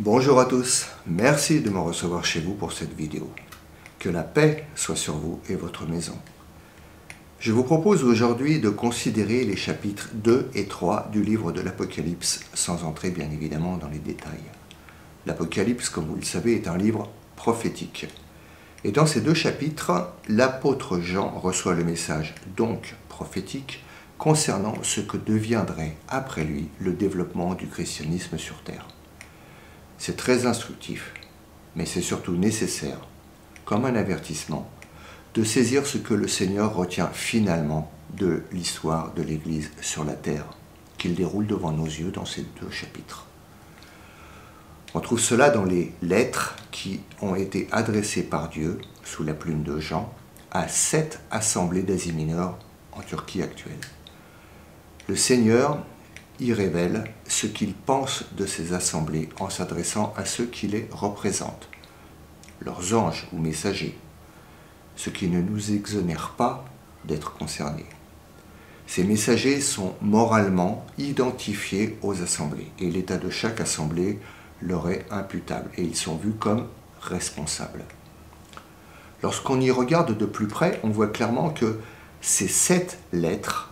Bonjour à tous, merci de me recevoir chez vous pour cette vidéo. Que la paix soit sur vous et votre maison. Je vous propose aujourd'hui de considérer les chapitres 2 et 3 du livre de l'Apocalypse, sans entrer bien évidemment dans les détails. L'Apocalypse, comme vous le savez, est un livre prophétique. Et dans ces deux chapitres, l'apôtre Jean reçoit le message, donc prophétique, concernant ce que deviendrait après lui le développement du christianisme sur terre. C'est très instructif, mais c'est surtout nécessaire, comme un avertissement, de saisir ce que le Seigneur retient finalement de l'histoire de l'Église sur la terre, qu'il déroule devant nos yeux dans ces deux chapitres. On trouve cela dans les lettres qui ont été adressées par Dieu, sous la plume de Jean, à 7 assemblées d'Asie mineure en Turquie actuelle. Le Seigneur y révèle ce qu'il pense de ces assemblées en s'adressant à ceux qui les représentent, leurs anges ou messagers, ce qui ne nous exonère pas d'être concernés. Ces messagers sont moralement identifiés aux assemblées et l'état de chaque assemblée leur est imputable et ils sont vus comme responsables. Lorsqu'on y regarde de plus près, on voit clairement que ces 7 lettres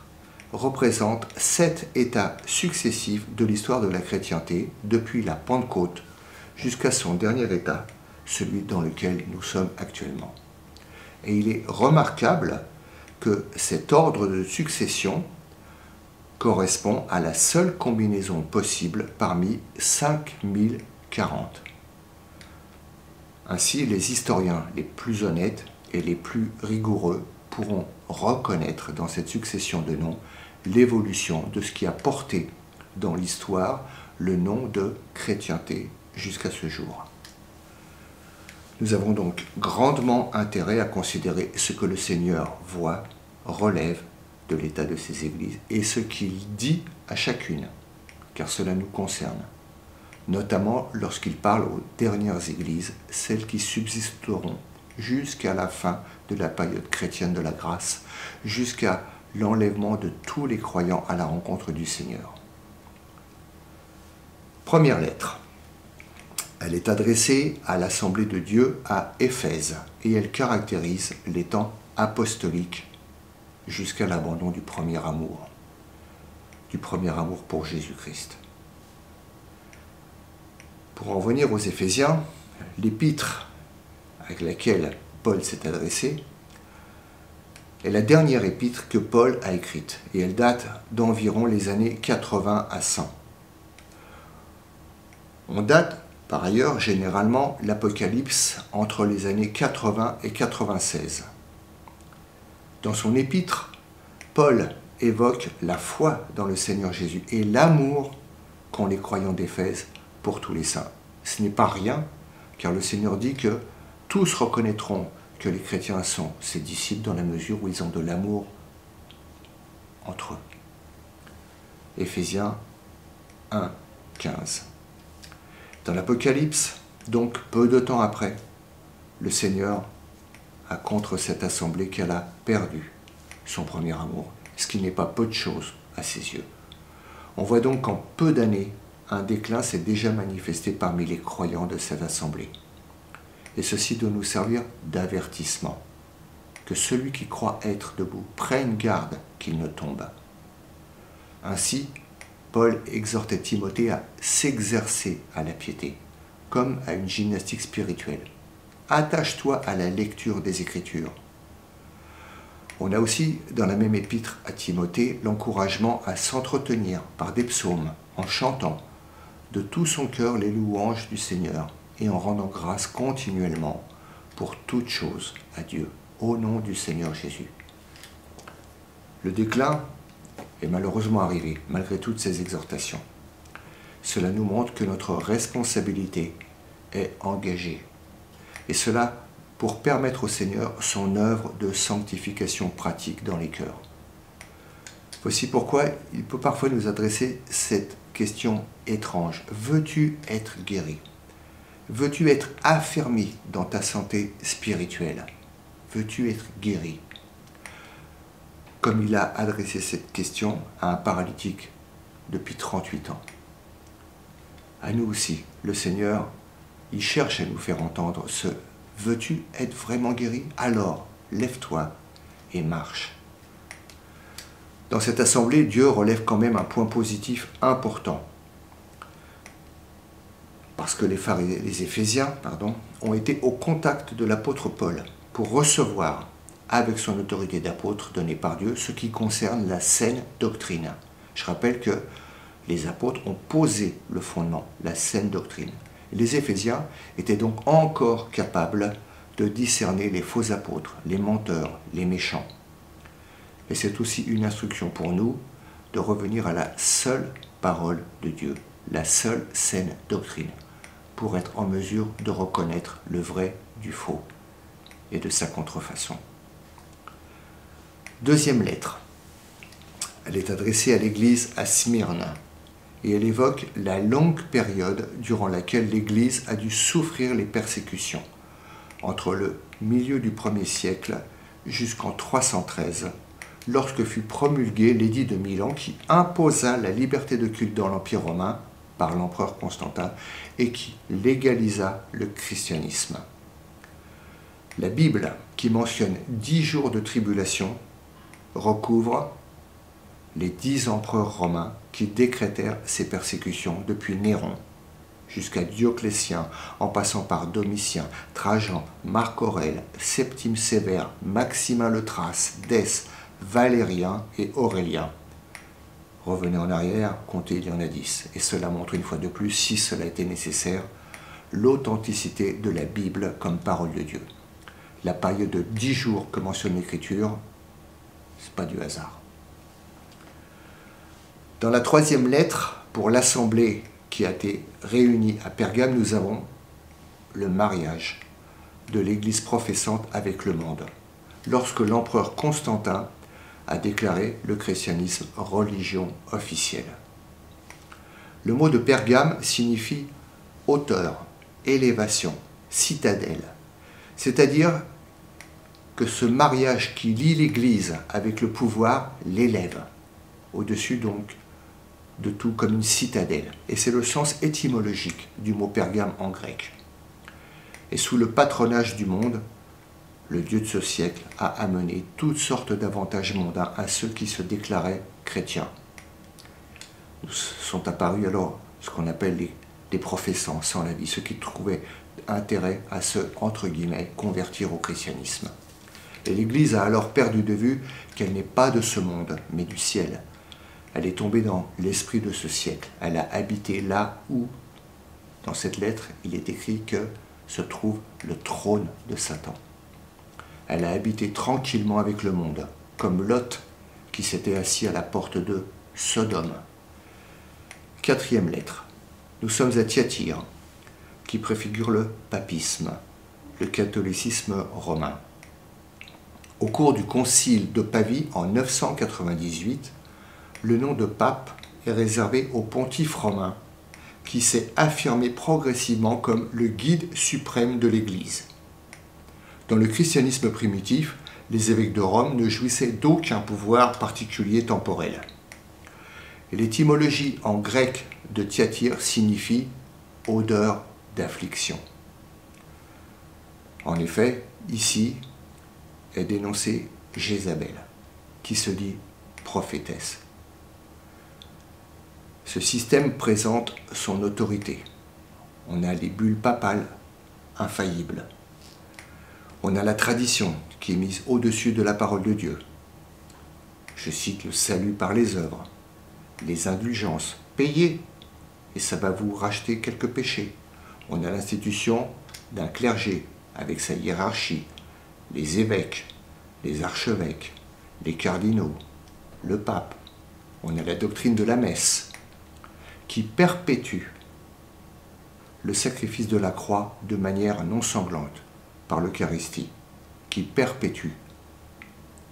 représentent 7 états successifs de l'histoire de la chrétienté depuis la Pentecôte jusqu'à son dernier état, celui dans lequel nous sommes actuellement. Et il est remarquable que cet ordre de succession correspond à la seule combinaison possible parmi 5040. Ainsi, les historiens les plus honnêtes et les plus rigoureux pourront reconnaître dans cette succession de noms l'évolution de ce qui a porté dans l'histoire le nom de chrétienté jusqu'à ce jour. Nous avons donc grandement intérêt à considérer ce que le Seigneur voit, relève de l'état de ces églises et ce qu'il dit à chacune, car cela nous concerne, notamment lorsqu'il parle aux dernières églises, celles qui subsisteront jusqu'à la fin de la période chrétienne de la grâce, jusqu'à l'enlèvement de tous les croyants à la rencontre du Seigneur. Première lettre. Elle est adressée à l'Assemblée de Dieu à Éphèse et elle caractérise les temps apostoliques jusqu'à l'abandon du premier amour pour Jésus-Christ. Pour en venir aux Éphésiens, l'épître avec laquelle Paul s'est adressé est la dernière épître que Paul a écrite et elle date d'environ les années 80 à 100. On date par ailleurs généralement l'Apocalypse entre les années 80 et 96. Dans son épître, Paul évoque la foi dans le Seigneur Jésus et l'amour qu'ont les croyants d'Éphèse pour tous les saints. Ce n'est pas rien, car le Seigneur dit que tous reconnaîtront que les chrétiens sont ses disciples dans la mesure où ils ont de l'amour entre eux. Éphésiens 1, 15. Dans l'Apocalypse, donc peu de temps après, le Seigneur a contre cette assemblée qu'elle a perdu son premier amour, ce qui n'est pas peu de choses à ses yeux. On voit donc qu'en peu d'années, un déclin s'est déjà manifesté parmi les croyants de cette assemblée. Et ceci doit nous servir d'avertissement, que celui qui croit être debout prenne garde qu'il ne tombe. Ainsi, Paul exhortait Timothée à s'exercer à la piété, comme à une gymnastique spirituelle. Attache-toi à la lecture des Écritures. On a aussi, dans la même épître à Timothée, l'encouragement à s'entretenir par des psaumes, en chantant de tout son cœur les louanges du Seigneur et en rendant grâce continuellement pour toutes choses à Dieu, au nom du Seigneur Jésus. Le déclin est malheureusement arrivé, malgré toutes ces exhortations. Cela nous montre que notre responsabilité est engagée. Et cela pour permettre au Seigneur son œuvre de sanctification pratique dans les cœurs. Voici pourquoi il peut parfois nous adresser cette question étrange. Veux-tu être guéri? Veux-tu être affermi dans ta santé spirituelle? Veux-tu être guéri? Comme il a adressé cette question à un paralytique depuis 38 ans. À nous aussi, le Seigneur, il cherche à nous faire entendre ce « veux-tu être vraiment guéri? Alors, lève-toi et marche ». Dans cette assemblée, Dieu relève quand même un point positif important. Parce que les Éphésiens ont été au contact de l'apôtre Paul pour recevoir, avec son autorité d'apôtre donnée par Dieu, ce qui concerne la saine doctrine. Je rappelle que les apôtres ont posé le fondement, la saine doctrine. Et les Éphésiens étaient donc encore capables de discerner les faux apôtres, les menteurs, les méchants. Et c'est aussi une instruction pour nous de revenir à la seule parole de Dieu, la seule saine doctrine, pour être en mesure de reconnaître le vrai du faux et de sa contrefaçon. Deuxième lettre. Elle est adressée à l'église à Smyrne et elle évoque la longue période durant laquelle l'église a dû souffrir les persécutions entre le milieu du 1er siècle jusqu'en 313, lorsque fut promulgué l'édit de Milan qui imposa la liberté de culte dans l'Empire romain par l'empereur Constantin et qui légalisa le christianisme. La Bible, qui mentionne 10 jours de tribulation, recouvre les 10 empereurs romains qui décrétèrent ces persécutions depuis Néron jusqu'à Dioclétien, en passant par Domitien, Trajan, Marc Aurèle, Septime Sévère, Maximin le Thrace, Dèce, Valérien et Aurélien. Revenez en arrière, comptez, il y en a 10. Et cela montre une fois de plus, si cela était nécessaire, l'authenticité de la Bible comme parole de Dieu. La période de 10 jours que mentionne l'Écriture, ce n'est pas du hasard. Dans la troisième lettre, pour l'assemblée qui a été réunie à Pergame, nous avons le mariage de l'Église professante avec le monde, lorsque l'empereur Constantin a déclaré le christianisme religion officielle. Le mot de Pergame signifie hauteur, élévation, citadelle, c'est-à-dire que ce mariage qui lie l'Église avec le pouvoir l'élève, au-dessus donc de tout comme une citadelle. Et c'est le sens étymologique du mot Pergame en grec. Et sous le patronage du monde, le Dieu de ce siècle a amené toutes sortes d'avantages mondains à ceux qui se déclaraient chrétiens. Sont apparus alors ce qu'on appelle les professants sans la vie, ceux qui trouvaient intérêt à se, entre guillemets, convertir au christianisme. Et l'Église a alors perdu de vue qu'elle n'est pas de ce monde, mais du ciel. Elle est tombée dans l'esprit de ce siècle. Elle a habité là où, dans cette lettre, il est écrit que se trouve le trône de Satan. Elle a habité tranquillement avec le monde, comme Lot qui s'était assis à la porte de Sodome. Quatrième lettre. Nous sommes à Thyatire, qui préfigure le papisme, le catholicisme romain. Au cours du concile de Pavie en 998, le nom de pape est réservé au pontife romain, qui s'est affirmé progressivement comme le guide suprême de l'Église. Dans le christianisme primitif, les évêques de Rome ne jouissaient d'aucun pouvoir particulier temporel. Et l'étymologie en grec de Thyatire signifie « odeur d'affliction ». En effet, ici est dénoncée Jézabel, qui se dit prophétesse. Ce système présente son autorité. On a les bulles papales infaillibles. On a la tradition qui est mise au-dessus de la parole de Dieu. Je cite le salut par les œuvres, les indulgences, payez et ça va vous racheter quelques péchés. On a l'institution d'un clergé avec sa hiérarchie, les évêques, les archevêques, les cardinaux, le pape. On a la doctrine de la messe qui perpétue le sacrifice de la croix de manière non sanglante par l'Eucharistie, qui perpétue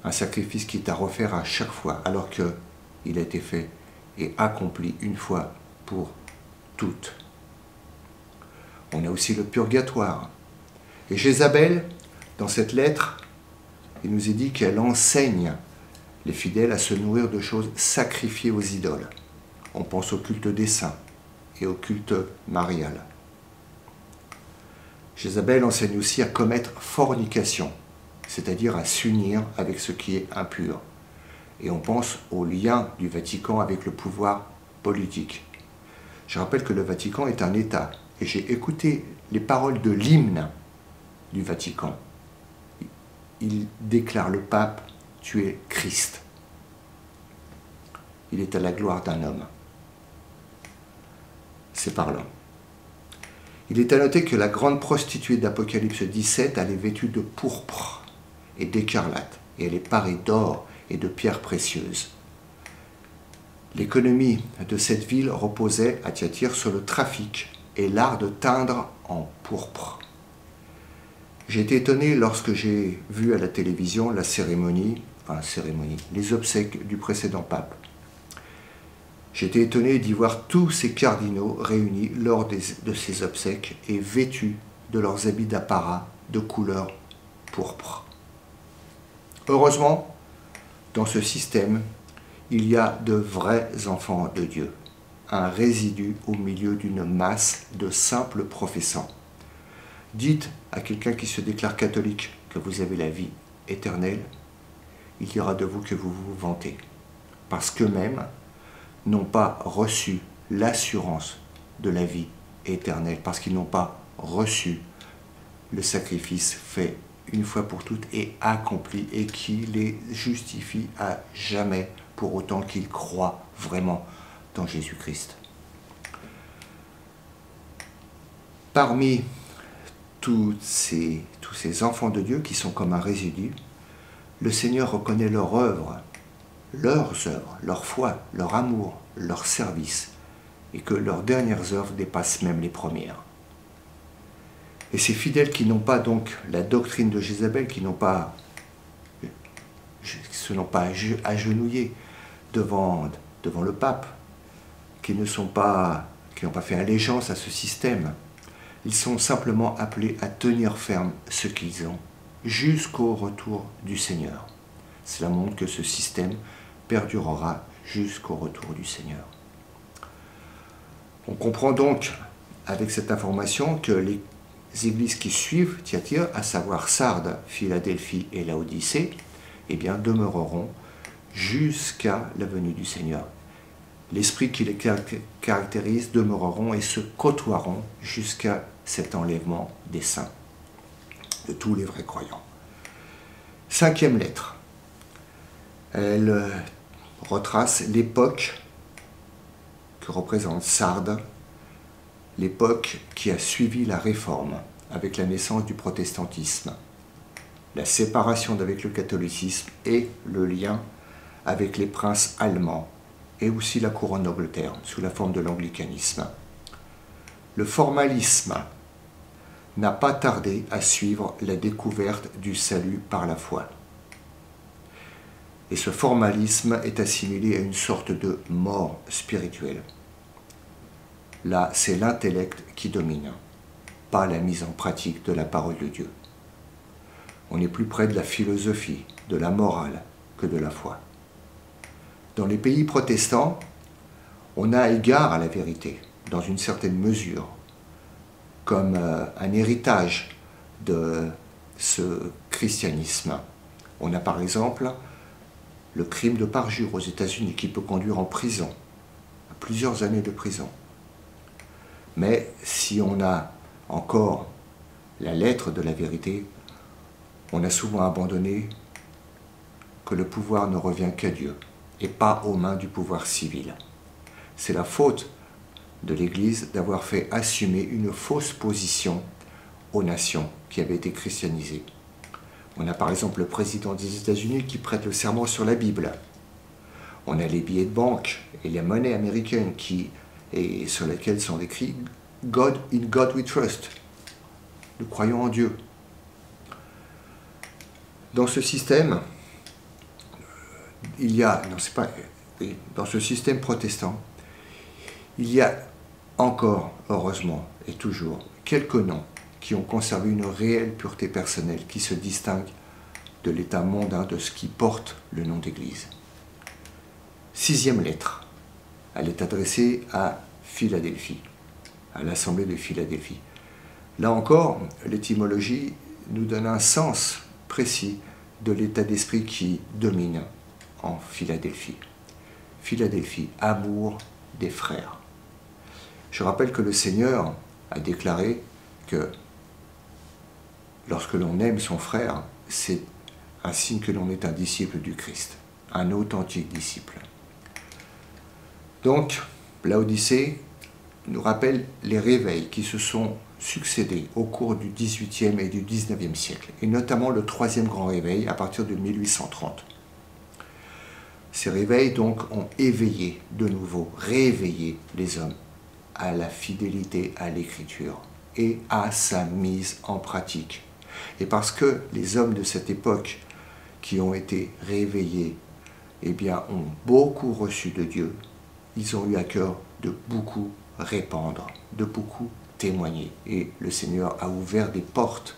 un sacrifice qui est à refaire à chaque fois, alors qu'il a été fait et accompli une fois pour toutes. On a aussi le purgatoire. Et Jézabel, dans cette lettre, il nous est dit qu'elle enseigne les fidèles à se nourrir de choses sacrifiées aux idoles. On pense au culte des saints et au culte marial. Jézabel enseigne aussi à commettre fornication, c'est-à-dire à s'unir avec ce qui est impur. Et on pense au lien du Vatican avec le pouvoir politique. Je rappelle que le Vatican est un État, et j'ai écouté les paroles de l'hymne du Vatican. Il déclare le pape, tu es Christ. Il est à la gloire d'un homme. C'est parlant. Il est à noter que la grande prostituée d'Apocalypse 17, elle est vêtue de pourpre et d'écarlate, et elle est parée d'or et de pierres précieuses. L'économie de cette ville reposait à Thyatire sur le trafic et l'art de teindre en pourpre. J'ai été étonné lorsque j'ai vu à la télévision la les obsèques du précédent pape. J'ai été étonné d'y voir tous ces cardinaux réunis lors de ces obsèques et vêtus de leurs habits d'apparat de couleur pourpre. Heureusement, dans ce système, il y a de vrais enfants de Dieu, un résidu au milieu d'une masse de simples professants. Dites à quelqu'un qui se déclare catholique que vous avez la vie éternelle, il dira de vous que vous vous vantez, parce qu'eux-mêmes n'ont pas reçu l'assurance de la vie éternelle, parce qu'ils n'ont pas reçu le sacrifice fait une fois pour toutes et accompli, et qui les justifie à jamais, pour autant qu'ils croient vraiment dans Jésus-Christ. Parmi tous ces enfants de Dieu qui sont comme un résidu, le Seigneur reconnaît leur œuvre, leurs œuvres, leur foi, leur amour, leur service, et que leurs dernières œuvres dépassent même les premières. Et ces fidèles qui n'ont pas donc la doctrine de Jézabel, qui n'ont pas, se n'ont pas agenouillés devant le pape, qui n'ont pas fait allégeance à ce système, ils sont simplement appelés à tenir ferme ce qu'ils ont jusqu'au retour du Seigneur. Cela montre que ce système perdurera jusqu'au retour du Seigneur. On comprend donc avec cette information que les églises qui suivent Thyatire, à savoir Sardes, Philadelphie et Laodicée, eh bien, demeureront jusqu'à la venue du Seigneur. L'esprit qui les caractérise demeureront et se côtoieront jusqu'à cet enlèvement des saints, de tous les vrais croyants. 5e lettre. Elle retrace l'époque que représente Sardes, l'époque qui a suivi la Réforme avec la naissance du protestantisme, la séparation avec le catholicisme et le lien avec les princes allemands et aussi la couronne d'Angleterre sous la forme de l'anglicanisme. Le formalisme n'a pas tardé à suivre la découverte du salut par la foi. Et ce formalisme est assimilé à une sorte de mort spirituelle. Là, c'est l'intellect qui domine, pas la mise en pratique de la parole de Dieu. On est plus près de la philosophie, de la morale, que de la foi. Dans les pays protestants, on a égard à la vérité, dans une certaine mesure, comme un héritage de ce christianisme. On a par exemple le crime de parjure aux États-Unis qui peut conduire en prison, à plusieurs années de prison. Mais si on a encore la lettre de la vérité, on a souvent abandonné que le pouvoir ne revient qu'à Dieu et pas aux mains du pouvoir civil. C'est la faute de l'Église d'avoir fait assumer une fausse position aux nations qui avaient été christianisées. On a par exemple le président des États-Unis qui prête le serment sur la Bible. On a les billets de banque et les monnaies américaines et sur lesquelles sont écrits « God, in God we trust ». Nous croyons en Dieu. Dans ce système, dans ce système protestant, il y a encore, heureusement et toujours, quelques noms qui ont conservé une réelle pureté personnelle, qui se distinguent de l'état mondain de ce qui porte le nom d'Église. 6e lettre. Elle est adressée à Philadelphie. à l'Assemblée de Philadelphie. Là encore, l'étymologie nous donne un sens précis de l'état d'esprit qui domine en Philadelphie. Philadelphie, amour des frères. Je rappelle que le Seigneur a déclaré que lorsque l'on aime son frère, c'est un signe que l'on est un disciple du Christ, un authentique disciple. Donc, Laodicée nous rappelle les réveils qui se sont succédés au cours du XVIIIe et du XIXe siècle, et notamment le troisième grand réveil à partir de 1830. Ces réveils donc ont éveillé de nouveau, réveillé les hommes à la fidélité à l'Écriture et à sa mise en pratique. Et parce que les hommes de cette époque qui ont été réveillés, eh bien, ont beaucoup reçu de Dieu, ils ont eu à cœur de beaucoup répandre, de beaucoup témoigner. Et le Seigneur a ouvert des portes,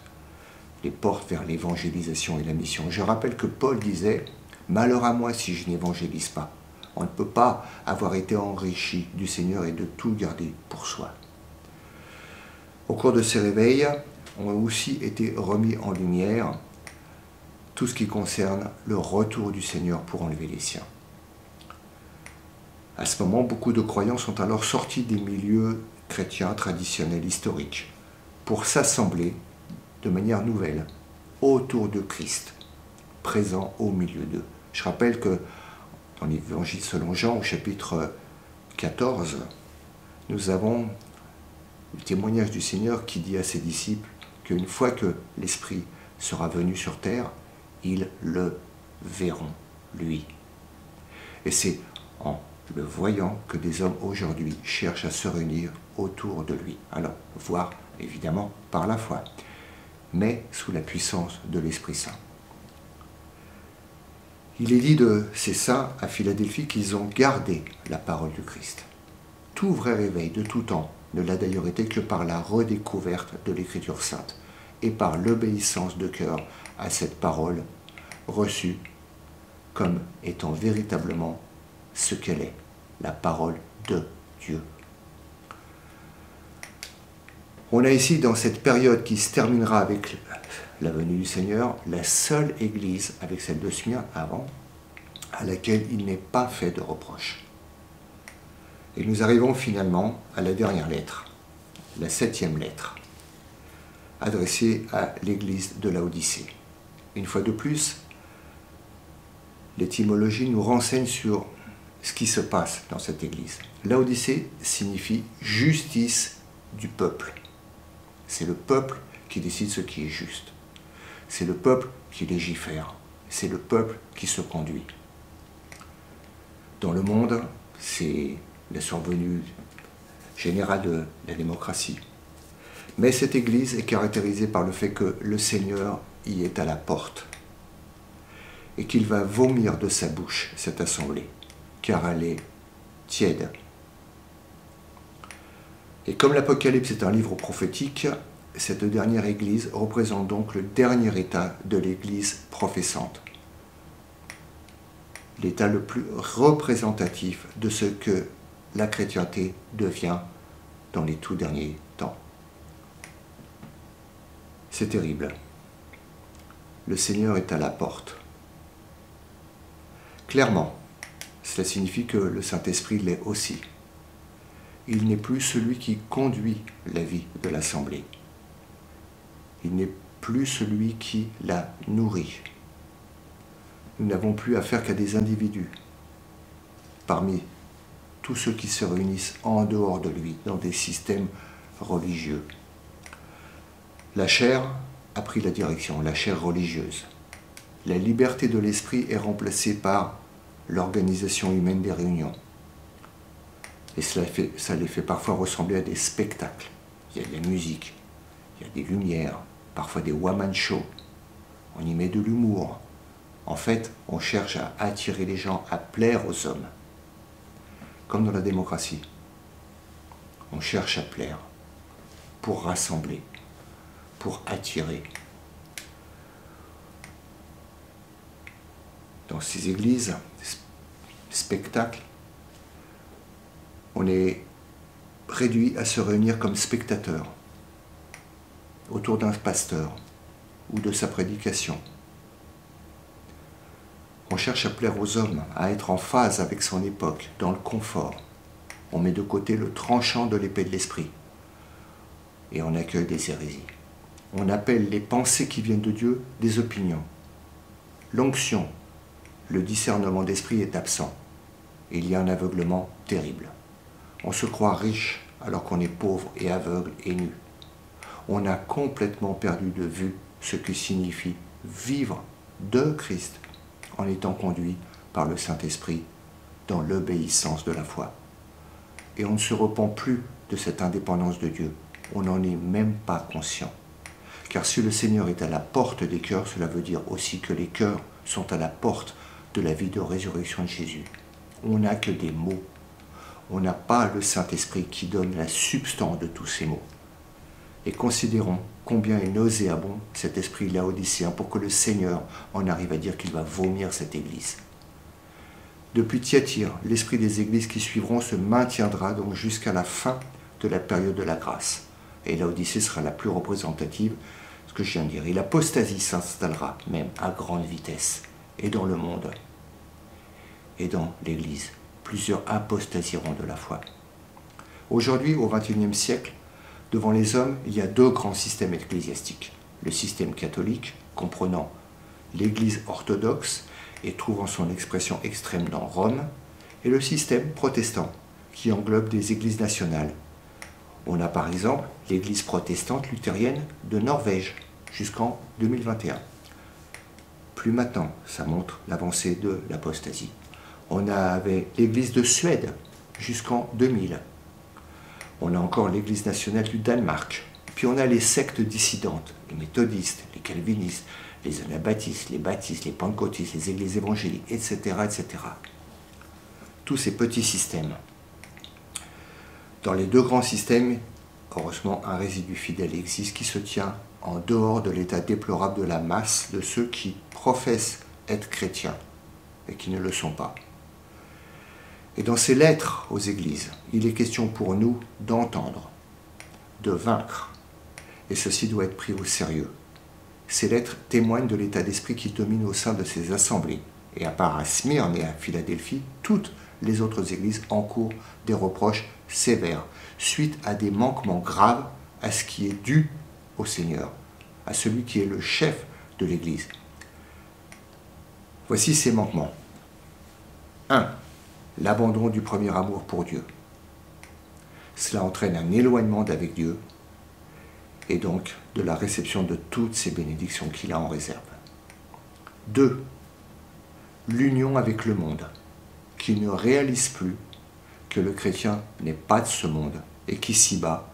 les portes vers l'évangélisation et la mission. Je rappelle que Paul disait « Malheur à moi si je n'évangélise pas ». On ne peut pas avoir été enrichi du Seigneur et de tout garder pour soi. Au cours de ces réveils, ont aussi été remis en lumière tout ce qui concerne le retour du Seigneur pour enlever les siens. À ce moment, beaucoup de croyants sont alors sortis des milieux chrétiens traditionnels historiques pour s'assembler de manière nouvelle autour de Christ, présent au milieu d'eux. Je rappelle que dans l'Évangile selon Jean, au chapitre 14, nous avons le témoignage du Seigneur qui dit à ses disciples qu'une fois que l'Esprit sera venu sur terre, ils le verront, lui. Et c'est en le voyant que des hommes aujourd'hui cherchent à se réunir autour de lui. Alors, voir évidemment par la foi, mais sous la puissance de l'Esprit Saint. Il est dit de ces saints à Philadelphie qu'ils ont gardé la parole du Christ. Tout vrai réveil de tout temps ne l'a d'ailleurs été que par la redécouverte de l'Écriture sainte et par l'obéissance de cœur à cette parole reçue comme étant véritablement ce qu'elle est, la parole de Dieu. On a ici, dans cette période qui se terminera avec la venue du Seigneur, la seule église, avec celle de Smyrne avant, à laquelle il n'est pas fait de reproche. Et nous arrivons finalement à la dernière lettre, la 7e lettre, adressée à l'église de Laodicée. Une fois de plus, l'étymologie nous renseigne sur ce qui se passe dans cette église. Laodicée signifie justice du peuple. C'est le peuple qui décide ce qui est juste. C'est le peuple qui légifère. C'est le peuple qui se conduit. Dans le monde, c'est la survenue générale de la démocratie. Mais cette église est caractérisée par le fait que le Seigneur y est à la porte et qu'il va vomir de sa bouche cette assemblée, car elle est tiède. Et comme l'Apocalypse est un livre prophétique, cette dernière église représente donc le dernier état de l'église professante. L'état le plus représentatif de ce que la chrétienté devient dans les tout derniers temps. C'est terrible. Le Seigneur est à la porte. Clairement, cela signifie que le Saint-Esprit l'est aussi. Il n'est plus celui qui conduit la vie de l'Assemblée. Il n'est plus celui qui la nourrit. Nous n'avons plus affaire qu'à des individus, parmi tous ceux qui se réunissent en dehors de lui, dans des systèmes religieux. La chair a pris la direction, la chair religieuse. La liberté de l'esprit est remplacée par l'organisation humaine des réunions. Et ça les fait parfois ressembler à des spectacles. Il y a de la musique, il y a des lumières, parfois des one-man shows. On y met de l'humour. En fait, on cherche à attirer les gens, à plaire aux hommes. Comme dans la démocratie. On cherche à plaire, pour rassembler, pour attirer. Dans ces églises, spectacles, on est réduits à se réunir comme spectateurs autour d'un pasteur ou de sa prédication. On cherche à plaire aux hommes, à être en phase avec son époque, dans le confort. On met de côté le tranchant de l'épée de l'esprit et on accueille des hérésies. On appelle les pensées qui viennent de Dieu des opinions. L'onction, le discernement d'esprit est absent. Il y a un aveuglement terrible. On se croit riche alors qu'on est pauvre et aveugle et nu. On a complètement perdu de vue ce que signifie vivre de Christ en étant conduit par le Saint-Esprit dans l'obéissance de la foi. Et on ne se repent plus de cette indépendance de Dieu. On n'en est même pas conscient. Car si le Seigneur est à la porte des cœurs, cela veut dire aussi que les cœurs sont à la porte de la vie de résurrection de Jésus. On n'a que des mots. On n'a pas le Saint-Esprit qui donne la substance de tous ces mots. Et considérons combien est nauséabond cet esprit laodicéen pour que le Seigneur en arrive à dire qu'il va vomir cette Église. Depuis Thyatire, l'esprit des églises qui suivront se maintiendra donc jusqu'à la fin de la période de la grâce. Et Laodicée sera la plus représentative, ce que je viens de dire. Et l'apostasie s'installera même à grande vitesse, et dans le monde, et dans l'Église. Plusieurs apostasieront de la foi. Aujourd'hui, au XXIe siècle, devant les hommes, il y a deux grands systèmes ecclésiastiques. Le système catholique, comprenant l'Église orthodoxe et trouvant son expression extrême dans Rome, et le système protestant, qui englobe des églises nationales. On a par exemple l'Église protestante luthérienne de Norvège jusqu'en 2021. Plus maintenant, ça montre l'avancée de l'apostasie. On avait l'Église de Suède jusqu'en 2000. On a encore l'Église nationale du Danemark. Puis on a les sectes dissidentes, les méthodistes, les calvinistes, les anabaptistes, les pentecôtistes, les églises évangéliques, etc., etc. Tous ces petits systèmes. Dans les deux grands systèmes, heureusement, un résidu fidèle existe qui se tient en dehors de l'état déplorable de la masse de ceux qui professent être chrétiens et qui ne le sont pas. Et dans ces lettres aux églises, il est question pour nous d'entendre, de vaincre, et ceci doit être pris au sérieux. Ces lettres témoignent de l'état d'esprit qui domine au sein de ces assemblées, et à part à Smyrne et à Philadelphie, toutes les autres églises encourent des reproches sévères, suite à des manquements graves à ce qui est dû au Seigneur, à celui qui est le chef de l'Église. Voici ces manquements. 1. L'abandon du premier amour pour Dieu. Cela entraîne un éloignement d'avec Dieu et donc de la réception de toutes ces bénédictions qu'il a en réserve. 2. L'union avec le monde, qui ne réalise plus que le chrétien n'est pas de ce monde et qu'ici-bas,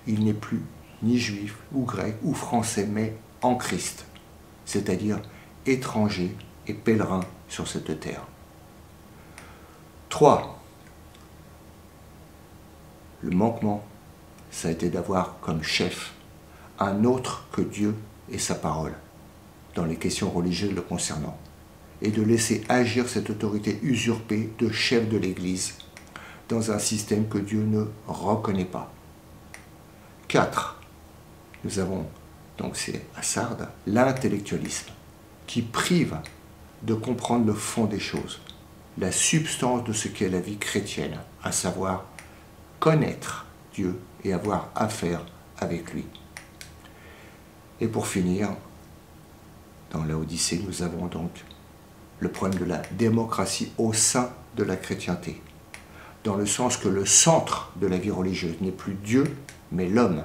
il n'est plus ni juif ou grec ou français, mais en Christ, c'est-à-dire étranger et pèlerin sur cette terre. 3. Le manquement, ça a été d'avoir comme chef un autre que Dieu et sa parole dans les questions religieuses le concernant, et de laisser agir cette autorité usurpée de chef de l'Église dans un système que Dieu ne reconnaît pas. 4. Nous avons, donc c'est à Sardes, l'intellectualisme qui prive de comprendre le fond des choses, la substance de ce qu'est la vie chrétienne, à savoir connaître Dieu et avoir affaire avec lui. Et pour finir, dans Laodicée, nous avons donc le problème de la démocratie au sein de la chrétienté, dans le sens que le centre de la vie religieuse n'est plus Dieu, mais l'homme,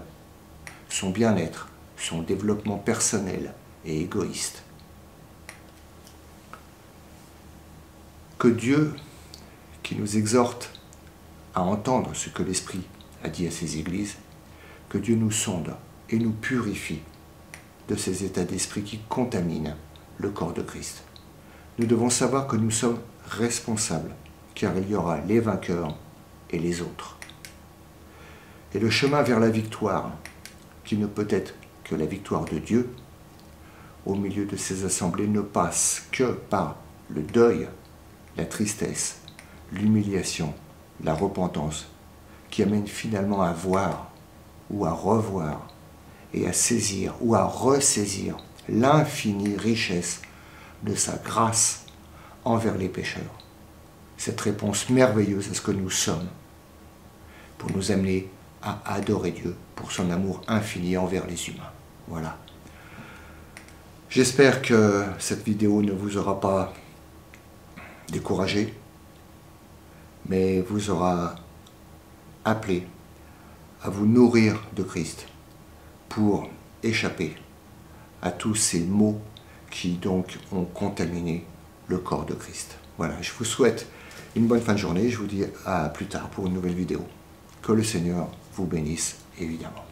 son bien-être, son développement personnel et égoïste. Que Dieu, qui nous exhorte à entendre ce que l'Esprit a dit à ses églises, que Dieu nous sonde et nous purifie de ces états d'esprit qui contaminent le corps de Christ. Nous devons savoir que nous sommes responsables, car il y aura les vainqueurs et les autres. Et le chemin vers la victoire, qui ne peut être que la victoire de Dieu, au milieu de ces assemblées, ne passe que par le deuil, la tristesse, l'humiliation, la repentance, qui amène finalement à voir ou à revoir et à saisir ou à ressaisir l'infinie richesse de sa grâce envers les pécheurs. Cette réponse merveilleuse à ce que nous sommes, pour nous amener à adorer Dieu pour son amour infini envers les humains. Voilà. J'espère que cette vidéo ne vous aura pas découragé, mais vous aura appelé à vous nourrir de Christ pour échapper à tous ces maux qui donc ont contaminé le corps de Christ. Voilà, je vous souhaite une bonne fin de journée. Je vous dis à plus tard pour une nouvelle vidéo. Que le Seigneur vous bénisse, évidemment.